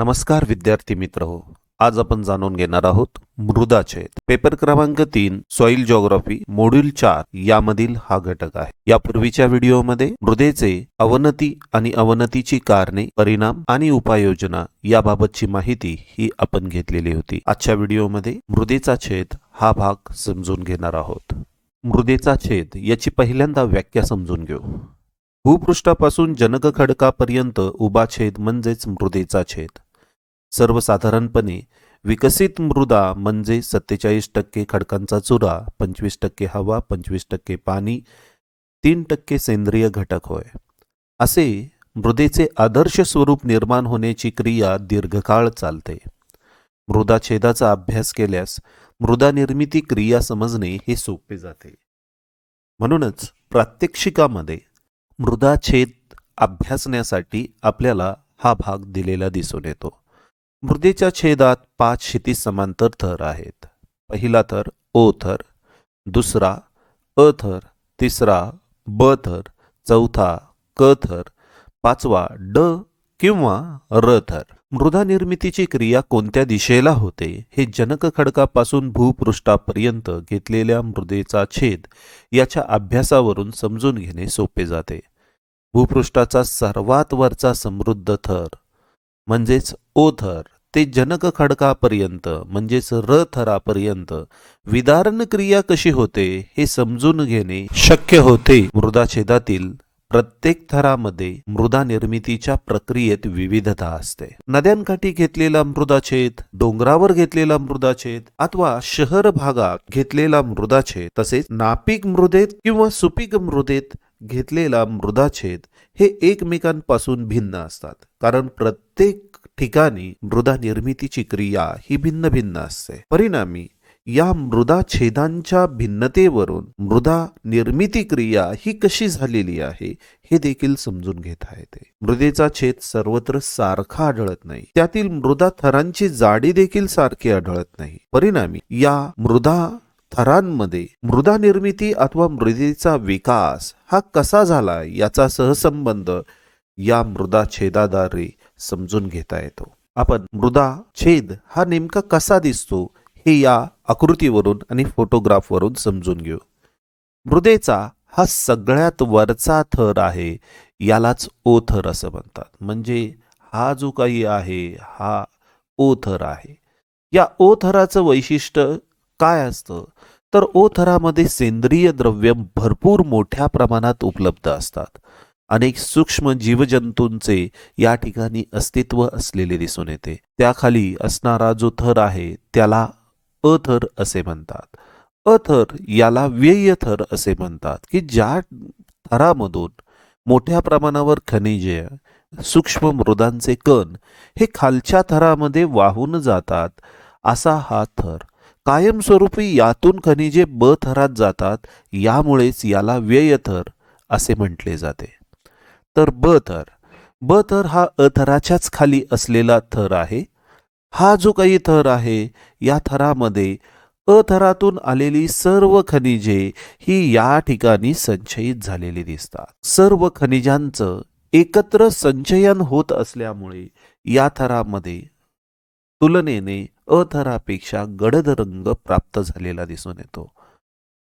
नमस्कार विद्यार्थी मित्रहो, आज आपण जाणून घेणार आहोत मृदाछेद. पेपर क्रमांक 3 सॉइल जिओग्राफी मॉड्यूल 4 यामधील हा घटक आहे. यापूर्वीच्या व्हिडिओमध्ये मृदेचे अवनती आणि अवनतीची कारणे, परिणाम आणि उपाययोजना याबाबतची माहिती ही आपण घेतलेली होती. आजच्या व्हिडिओमध्ये मृदेचा छेद हा भाग समजून घेणार आहोत. मृदेचा छेद याची पहिल्यांदा व्याख्या समजून घेऊ. भूपृष्ठापासून जनक खडकापर्यंत उभा छेद म्हणजेच मृदेचा छेद. सर्वसाधारणपणे विकसित मृदा म्हणजे 47% खडकांचा चुरा, 25% हवा, 25% पाणी, 3% सेंद्रिय घटक होय. असे मृदेचे आदर्श स्वरूप निर्माण होण्याची क्रिया दीर्घकाळ चालते. मृदा छेदाचा अभ्यास केल्यास मृदा निर्मिती क्रिया समजणे हे सोपे जाते. म्हणूनच प्रात्यक्षिकामध्ये मृदा छेद अभ्यासण्यासाठी आपल्याला हा भाग दिलेला दिसून येतो. मृदेच्या छेदात 5 क्षितिज समांतर थर आहेत. पहिला थर ओ थर, दुसरा अ थर, तिसरा ब थर, चौथा क थर, पाचवा ड किंवा र थर. मृदा निर्मितीची क्रिया कोणत्या दिशेला होते हे जनक खडकापासून भूपृष्ठापर्यंत घेतलेल्या मृदेचा छेद याच्या अभ्यासावरून समजून घेणे सोपे जाते. भूपृष्ठाचा सर्वात वरचा समृद्ध थर म्हणजेच ओ थर ते जनक खडकापर्यंत म्हणजेच र थरापर्यंत विदारण क्रिया कशी होते हे समजून घेणे शक्य होते. मृदा छेदातील प्रत्येक थरामध्ये मृदा निर्मितीच्या प्रक्रियेत विविधता असते. नद्यांकाठी घेतलेला मृदाछेद, डोंगरावर घेतलेला मृदाछेद अथवा शहर भागात घेतलेला मृदाछेद, तसेच नापीक मृदेत किंवा सुपीक मृदेत घेतलेला मृदाछेद हे एकमेकांपासून भिन्न असतात. कारण प्रत्येक ठिकाणी मृदा निर्मितीची क्रिया ही भिन्न भिन्न असते. परिणामी या मृदा छेदांच्या भिन्नतेवरून मृदा निर्मिती क्रिया ही कशी झालेली आहे हे देखील समजून घेता येते. मृदेचा छेद सर्वत्र सारखा आढळत नाही. त्यातील मृदा थरांची जाडी देखील सारखी आढळत नाही. परिणामी या मृदा थरांमध्ये मृदा निर्मिती अथवा मृदेचा विकास हा कसा झाला याचा सहसंबंध या मृदा छेदाद्वारे समजून घेता येतो. आपण मृदा छेद हा नेमका कसा दिसतो हे या आकृतीवरून आणि फोटोग्राफवरून समजून घेऊ. मृदेचा हा सगळ्यात वरचा थर आहे, यालाच ओ थर असं म्हणतात. म्हणजे हा जो काही आहे हा ओ थर आहे. या ओ थराचं वैशिष्ट्य काय असतं तर ओ थरामध्ये सेंद्रिय द्रव्य भरपूर मोठ्या प्रमाणात उपलब्ध असतात. अनेक सूक्ष्म जीवजंतूंचे या ठिकाणी अस्तित्व असलेले दिसून येते. त्याखाली असणारा जो थर आहे त्याला अ थर असे म्हणतात. अ थर याला व्यय थर असे म्हणतात की ज्या थरामधून मोठ्या प्रमाणावर खनिजे, सूक्ष्म मृदांचे कण हे खालच्या थरामध्ये वाहून जातात. असा हा थर कायमस्वरूपी यातून खनिजे ब थरात जातात. यामुळेच याला व्यय थर असे म्हटले जाते. तर ब थर हा अ थराच्याच खाली असलेला थर आहे. हा जो काही थर आहे या थरामध्ये अ थरातून आलेली सर्व खनिजे ही या ठिकाणी संचयित झालेली दिसतात. सर्व खनिजांचं एकत्र संचयन होत असल्यामुळे या थरामध्ये तुलनेने अ थरापेक्षा गडद रंग प्राप्त झालेला दिसून येतो.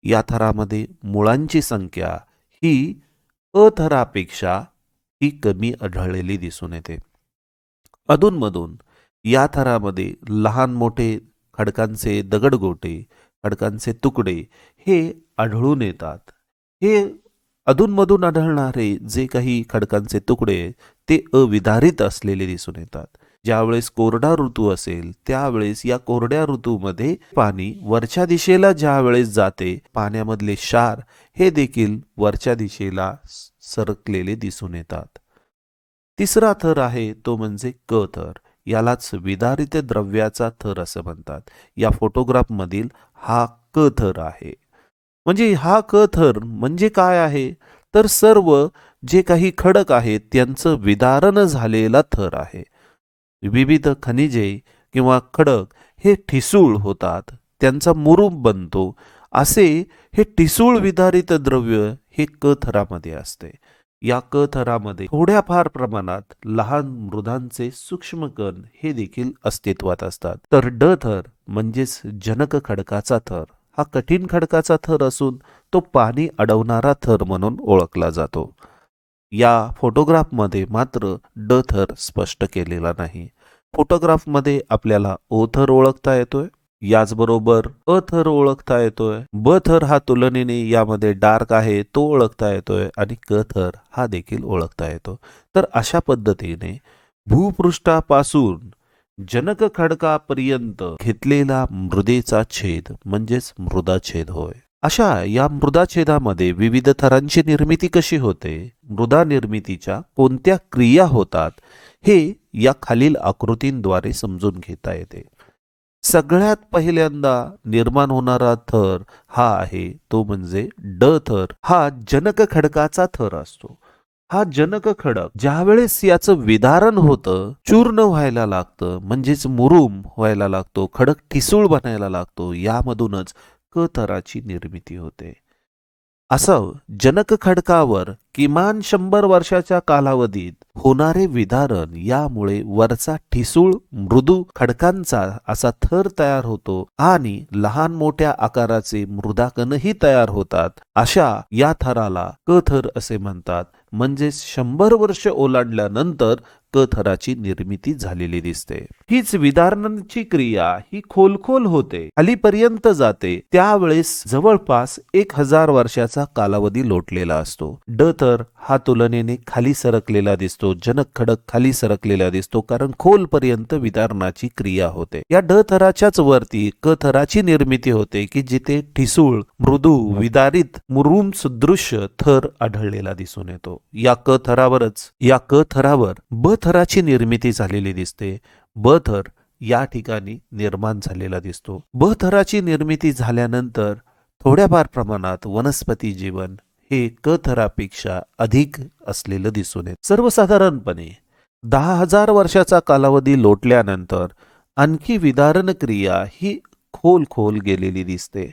या थरामध्ये मुळांची संख्या ही अ थरापेक्षा ही कमी आढळलेली दिसून येते. अधूनमधून या थरामध्ये लहान मोठे खडकांचे दगडगोटे, खडकांचे तुकडे हे आढळून येतात. हे अधूनमधून आढळणारे जे काही खडकांचे तुकडे ते अविदारित असलेले दिसून येतात. ज्यावेळेस कोरडा ऋतू असेल त्यावेळेस या कोरड्या ऋतूमध्ये पाणी वरच्या दिशेला ज्या वेळेस जाते, पाण्यामधले क्षार हे देखील वरच्या दिशेला सरकलेले दिसून येतात. तिसरा थर आहे तो म्हणजे क थर. यालाच विदारित द्रव्याचा थर असं म्हणतात. या फोटोग्राफ मधील हा क थर आहे. म्हणजे हा क थर म्हणजे काय आहे तर सर्व जे काही खडक आहेत त्यांचं विदारण झालेला थर आहे. विविध खनिजे किंवा खडक हे ठिसूळ होतात, त्यांचा मुरूम बनतो. असे हे ठिसूळ विदारित द्रव्य हे क थरामध्ये असते. या क थरामध्ये थोड्याफार प्रमाणात लहान मृदांचे सूक्ष्म कण हे देखील अस्तित्वात असतात. तर ड थर म्हणजेच जनक खडकाचा थर हा कठीण खडकाचा थर असून तो पाणी अडवणारा थर म्हणून ओळखला जातो. या फोटोग्राफमध्ये मात्र ड थर स्पष्ट केलेला नाही. फोटोग्राफमध्ये आपल्याला ओ थर ओळखता येतोय, याचबरोबर अ थर ओळखता येतोय, ब थर हा तुलनेने यामध्ये डार्क आहे तो ओळखता येतोय आणि क थर हा देखील ओळखता येतो. तर अशा पद्धतीने भूपृष्ठापासून जनक खडकापर्यंत घेतलेला मृदेचा छेद म्हणजेच मृदाछेद होय. अशा या मृदाछेदामध्ये विविध थरांची निर्मिती कशी होते, मृदा निर्मितीच्या कोणत्या क्रिया होतात, हे या खालील आकृतींद्वारे समजून घेता येते. सगळ्यात पहिल्यांदा निर्माण होणारा थर हा आहे तो म्हणजे ड थर. हा जनक खडकाचा थर असतो. हा जनक खडक ज्यावेळेस याचं विदारण होतं, चूर्ण व्हायला लागतं म्हणजेच मुरूम व्हायला लागतो, खडक ठिसूळ बनायला लागतो, यामधूनच क थराची निर्मिती होते. असं जनक खडकावर किमान 100 वर्षाच्या कालावधीत होणारे विदारण यामुळे वरचा ठिसूळ मृदू खडकांचा असा थर तयार होतो आणि लहान मोठ्या आकाराचे मृदाकणही तयार होतात. अशा या थराला क थर असे म्हणतात. म्हणजेच 100 वर्ष ओलांडल्यानंतर क थराची निर्मिती झालेली दिसते. हीच विदारणाची क्रिया ही खोल होते, खालीपर्यंत जाते, त्यावेळेस जवळपास 1000 वर्षाचा कालावधी लोटलेला असतो. ड थर हा तुलनेने खाली सरकलेला दिसतो, जनक खडक खाली सरकलेला दिसतो, कारण खोलपर्यंत विदारणाची क्रिया होते. या ड थराच्याच वरती क थराची निर्मिती होते की जिथे ठिसूळ मृदू विदारित मुरूम सदृश्य थर आढळलेला दिसून येतो. या क थरावर ब थराची निर्मिती झालेली दिसते. ब थर या ठिकाणी निर्माण झालेला दिसतो. ब थराची निर्मिती झाल्यानंतर थोड्याफार प्रमाणात वनस्पती जीवन हे क थरापेक्षा अधिक असलेलं दिसून येते. सर्वसाधारणपणे 10,000 वर्षाचा कालावधी लोटल्यानंतर आणखी विदारण क्रिया ही खोल गेलेली दिसते.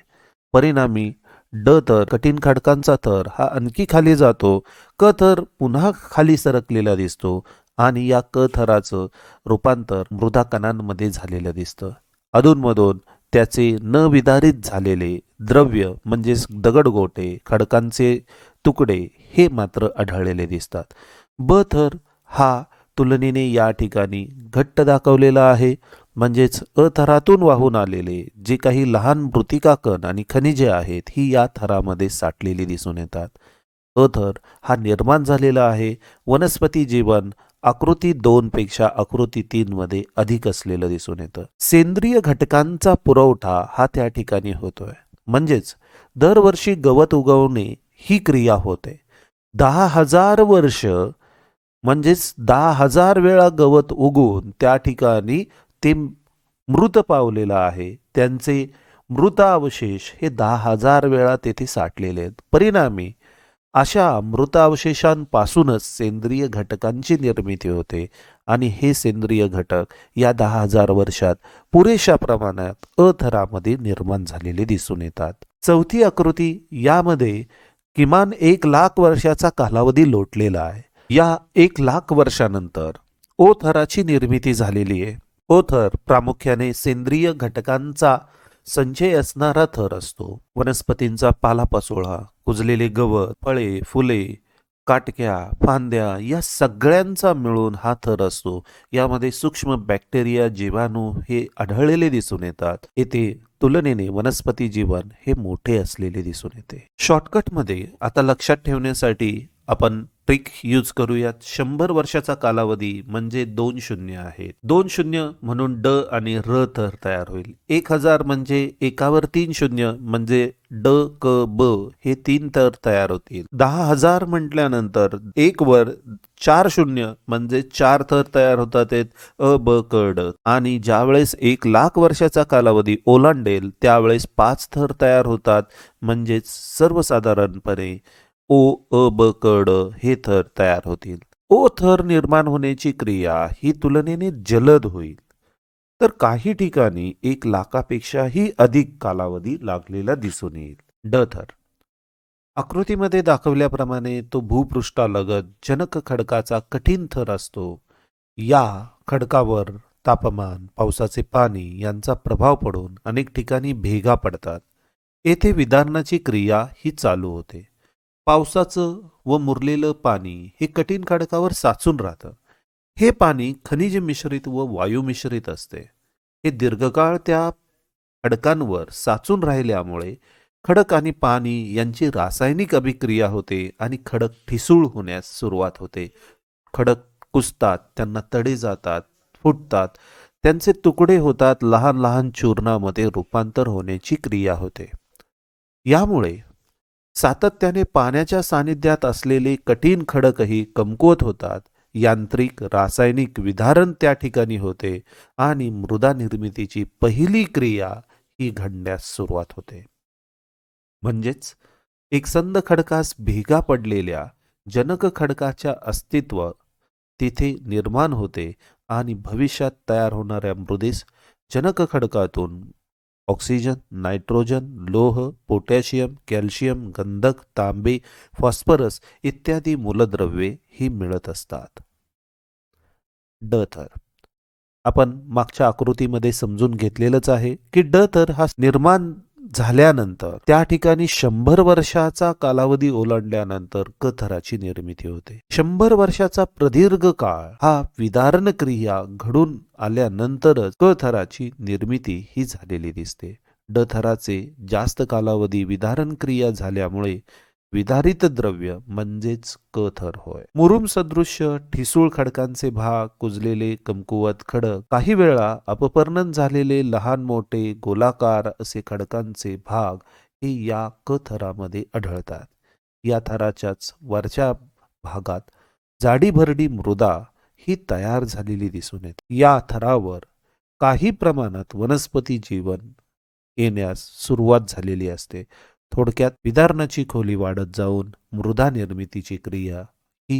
परिणामी ड थर कठीण खडकांचा थर हा आणखी खाली जातो, क थर पुन्हा खाली सरकलेला दिसतो आणि या क थराचं रूपांतर मृदा कणांमध्ये झालेलं दिसतं. अधूनमधून त्याचे न विदारित झालेले द्रव्य म्हणजेच दगडगोटे, खडकांचे तुकडे हे मात्र आढळलेले दिसतात. ब थर हा तुलनेने या ठिकाणी घट्ट दाखवलेला आहे. म्हणजेच अ थरातून वाहून आलेले जे काही लहान मृतिका कण आणि खनिजे आहेत ही या थरामध्ये साठलेली दिसून येतात. अ थर हा निर्माण झालेला आहे. वनस्पती जीवन आकृती 2 पेक्षा आकृती 3 मध्ये अधिक असलेलं दिसून येतं. सेंद्रिय घटकांचा पुरवठा हा त्या ठिकाणी होतोय. म्हणजेच दरवर्षी गवत उगवणे ही क्रिया होते. 10,000 वर्ष म्हणजेच 10,000 वेळा गवत उगवून त्या ठिकाणी ते मृत पावलेलं आहे. त्यांचे मृतावशेष हे 10,000 वेळा तेथे साठलेले आहेत. परिणामी अशा मृतावशेषांपासूनच सेंद्रिय घटकांची निर्मिती होते आणि हे सेंद्रिय घटक या 10,000 वर्षात पुरेशा प्रमाणात अ थरामध्ये निर्माण झालेले दिसून येतात. चौथी आकृती यामध्ये किमान 1,00,000 वर्षाचा कालावधी लोटलेला आहे. या 1,00,000 वर्षानंतर ओ थराची निर्मिती झालेली आहे. ओ थर प्रामुख्याने सेंद्रिय घटकांचा संचय असणारा थर असतो. वनस्पतींचा पालापाचोळा, कुजलेले गवत, फळे, फुले, काटक्या, फांद्या या सगळ्यांचा मिळून हा थर असतो. यामध्ये सूक्ष्म बॅक्टेरिया, जीवाणू हे आढळलेले दिसून येतात. येथे तुलनेने वनस्पती जीवन हे मोठे असलेले दिसून येते. शॉर्टकटमध्ये आता लक्षात ठेवण्यासाठी आपण ट्रिक यूज करूयात. 100 वर्षाचा कालावधी म्हणजे 2 शून्य आहेत. 2 शून्य म्हणून ड आणि र थर तयार होईल. 1000 म्हणजे एकावर 3 शून्य म्हणजे ड क ब हे 3 थर तयार होतील. 10,000 म्हटल्यानंतर 1 वर 4 शून्य म्हणजे 4 थर तयार होतात अ ब क ड. आणि ज्यावेळेस 1,00,000 वर्षाचा कालावधी ओलांडेल त्यावेळेस 5 थर तयार होतात. म्हणजेच सर्वसाधारणपणे ओ अ ब क ड हे थर तयार होतील. ओ थर निर्माण होण्याची क्रिया ही तुलनेने जलद होईल. तर काही ठिकाणी 1,00,000पेक्षाही अधिक कालावधी लागलेला दिसून येईल. ड थर आकृतीमध्ये दाखवल्याप्रमाणे तो भूपृष्ठालगत जनक खडकाचा कठीण थर असतो. या खडकावर तापमान, पावसाचे पाणी यांचा प्रभाव पडून अनेक ठिकाणी भेगा पडतात. येथे विदारणाची क्रिया ही चालू होते. पावसाचं व मुरलेलं पाणी हे कठीण खडकावर साचून राहतं. हे पाणी खनिज मिश्रित व वायू मिश्रित असते. हे दीर्घकाळ त्या खडकांवर साचून राहिल्यामुळे खडक आणि पाणी यांची रासायनिक अभिक्रिया होते आणि खडक ठिसूळ होण्यास सुरुवात होते. खडक कुसतात, त्यांना तडे जातात, फुटतात, त्यांचे तुकडे होतात, लहान लहान चूर्णामध्ये रूपांतर होण्याची क्रिया होते. यामुळे सातत्याने पाण्याच्या सानिध्यात असलेले कठीण खडकही कमकुवत होतात. यांत्रिक रासायनिक विदारण त्या ठिकाणी होते आणि मृदा निर्मितीची पहिली क्रिया ही घडण्यास सुरुवात होते. म्हणजेच एकसंध खडकास भेगा पडलेल्या जनक खडकाच्या अस्तित्व तिथे निर्माण होते आणि भविष्यात तयार होणाऱ्या मृदेस जनक खडकातून ऑक्सिजन, नायट्रोजन, लोह, पोटॅशियम, कॅल्शियम, गंधक, तांबे, फॉस्फरस इत्यादी मूलद्रव्ये ही मिळत असतात. ड थर आपण मागच्या आकृतीमध्ये समजून घेतलेलंच आहे की ड थर हा निर्माण झाल्यानंतर त्या ठिकाणी 100 वर्षाचा कालावधी ओलांडल्यानंतर क थराची निर्मिती होते. 100 वर्षाचा प्रदीर्घ काळ हा विदारण क्रिया घडून आल्यानंतरच क थराची निर्मिती ही झालेली दिसते. ड थराचे जास्त कालावधी विदारण क्रिया झाल्यामुळे विदारित द्रव्य म्हणजेच क थर होय. मुरुम सदृश्य ठिसूळ खडकांचे भाग, कुजलेले कमकुवत खडक, काही वेळा अपपर्णन झालेले लहान मोठे गोलाकार असे खडकांचे भाग हे या क थरामध्ये आढळतात. या थराच्याच वरच्या भागात जाडीभरडी मृदा ही तयार झालेली दिसून येते. या थरावर काही प्रमाणात वनस्पती जीवन येण्यास सुरुवात झालेली असते. थोडक्यात विदारणाची खोली वाढत जाऊन मृदा निर्मितीची क्रिया ही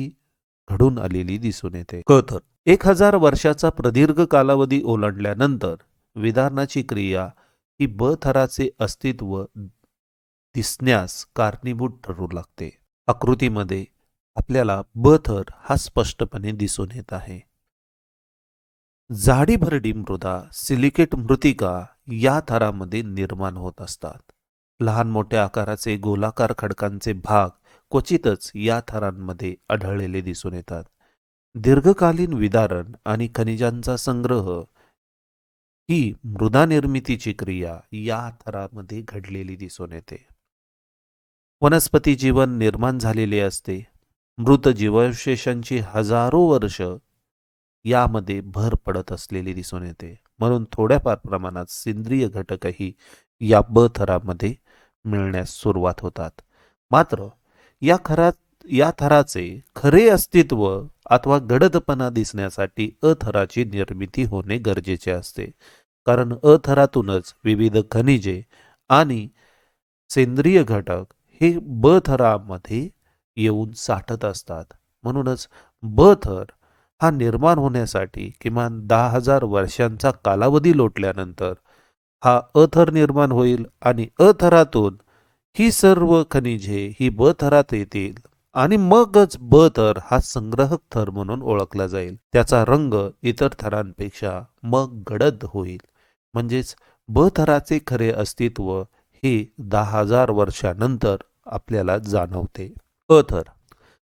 घडून आलेली दिसून येते. क थर 1000 वर्षाचा प्रदीर्घ कालावधी ओलांडल्यानंतर विदारणाची क्रिया ही ब थराचे अस्तित्व दिसण्यास कारणीभूत ठरू लागते. आकृतीमध्ये आपल्याला ब थर हा स्पष्टपणे दिसून येत आहे. जाडीभरडी मृदा, सिलिकेट मृत्तिका या थरामध्ये निर्माण होत असतात. लहान मोठ्या आकाराचे गोलाकार खडकांचे भाग क्वचितच या थरांमध्ये आढळलेले दिसून येतात. दीर्घकालीन विदारण आणि खनिजांचा संग्रह ही मृदा निर्मितीची क्रिया या थरामध्ये घडलेली दिसून येते. वनस्पती जीवन निर्माण झालेले असते. मृत जीवावशेषांची हजारो वर्ष यामध्ये भर पडत असलेली दिसून येते. म्हणून थोड्याफार प्रमाणात सेंद्रिय घटकही या ब थरामध्ये मिळण्यास सुरुवात होतात. मात्र या थराचे खरे अस्तित्व अथवा गडदपणा दिसण्यासाठी अ थराची निर्मिती होणे गरजेचे असते. कारण अ थरातूनच विविध खनिजे आणि सेंद्रिय घटक हे ब थरामध्ये येऊन साठत असतात. म्हणूनच ब थर हा निर्माण होण्यासाठी किमान 10,000 वर्षांचा कालावधी लोटल्यानंतर हा अ थर निर्माण होईल आणि अ थरातून ही सर्व खनिजे ही ब थरात येतील आणि मगच ब थर हा संग्रहक थर म्हणून ओळखला जाईल. त्याचा रंग इतर थरांपेक्षा मग गडद होईल. म्हणजेच ब थराचे खरे अस्तित्व हे 10,000 वर्षानंतर आपल्याला जाणवते. अ थर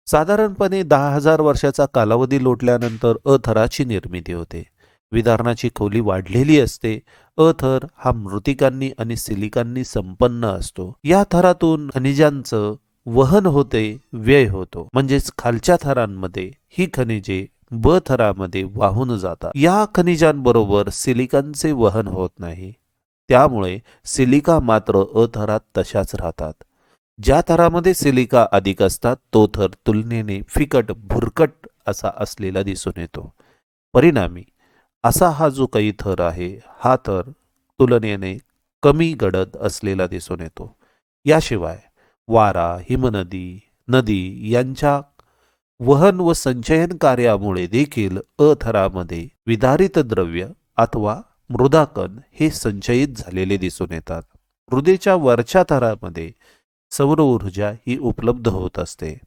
साधारणपणे 10,000 वर्षाचा कालावधी लोटल्यानंतर अ थराची निर्मिती होते. विदारणाची खोली वाढलेली असते. अ थर हा मृत्तिकांनी आणि सिलिकांनी संपन्न असतो. या थरातून खनिजांचं वहन होते, व्यय होतो. म्हणजेच खालच्या थरांमध्ये ही खनिजे ब थरामध्ये वाहून जातात. या खनिजांबरोबर सिलिकांचे वहन होत नाही. त्यामुळे सिलिका मात्र अ थरात तशाच राहतात. ज्या थरामध्ये सिलिका अधिक असतात तो थर तुलनेने फिकट, भुरकट असा असलेला दिसून येतो. परिणामी असा हा जो काही थर आहे हा थर तुलनेने कमी गडद असलेला दिसून येतो. याशिवाय वारा, हिमनदी, नदी यांच्या वहन व संचयन कार्यामुळे देखील अ थरामध्ये विदारित द्रव्य अथवा मृदाकण हे संचयित झालेले दिसून येतात. मृदेच्या वरच्या थरामध्ये सौर ऊर्जा ही उपलब्ध होत असते.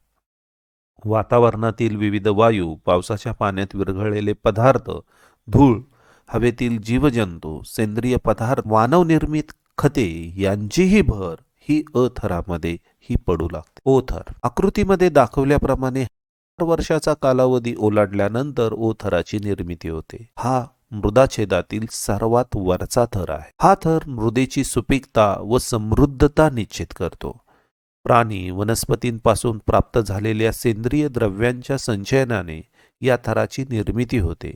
वातावरणातील विविध वायू, पावसाच्या पाण्यात विरघळलेले पदार्थ, धूळ, हवेतील जीवजंतू, सेंद्रिय पदार्थ, मानवनिर्मित खते यांचीही भर ही अ थरामध्ये ही पडू लागते. ओ थर आकृतीमध्ये दाखवल्याप्रमाणे 4 वर्षाचा कालावधी ओलांडल्यानंतर ओ थराची निर्मिती होते. हा मृदाछेदातील सर्वात वरचा थर आहे. हा थर मृदेची सुपीकता व समृद्धता निश्चित करतो. प्राणी वनस्पतींपासून प्राप्त झालेल्या सेंद्रिय द्रव्यांच्या संचयनाने या थराची निर्मिती होते.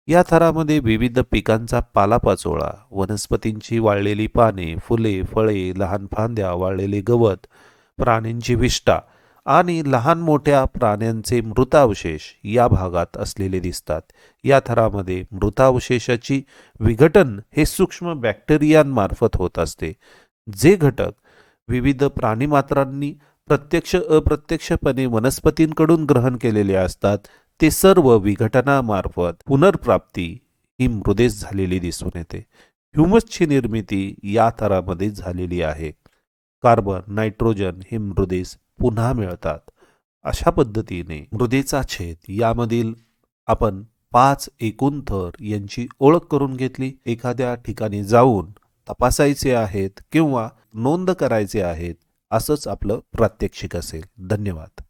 या थरामध्ये विविध पिकांचा पालापाचोळा, वनस्पतींची वाळलेली पाने, फुले, फळे, लहान फांद्या, वाळलेले गवत, प्राण्यांची विष्ठा आणि लहान मोठ्या प्राण्यांचे मृतावशेष या भागात असलेले दिसतात. या थरामध्ये मृतावशेषाची विघटन हे सूक्ष्म बॅक्टेरियांमार्फत होत असते. जे घटक विविध प्राणीमात्रांनी प्रत्यक्ष अप्रत्यक्षपणे वनस्पतींकडून ग्रहण केलेले असतात, ते सर्व विघटनामार्फत पुनर्प्राप्ती ही मृदेस झालेली दिसून येते. ह्युमसची निर्मिती या थरामध्ये झालेली आहे. कार्बन, नायट्रोजन हे मृदेस पुन्हा मिळतात. अशा पद्धतीने मृदेचा छेद यामधील आपण 5 एकूण थर यांची ओळख करून घेतली. एखाद्या ठिकाणी जाऊन तपासायचे आहेत किंवा नोंद करायचे आहेत, असंच आपलं प्रात्यक्षिक असेल. धन्यवाद.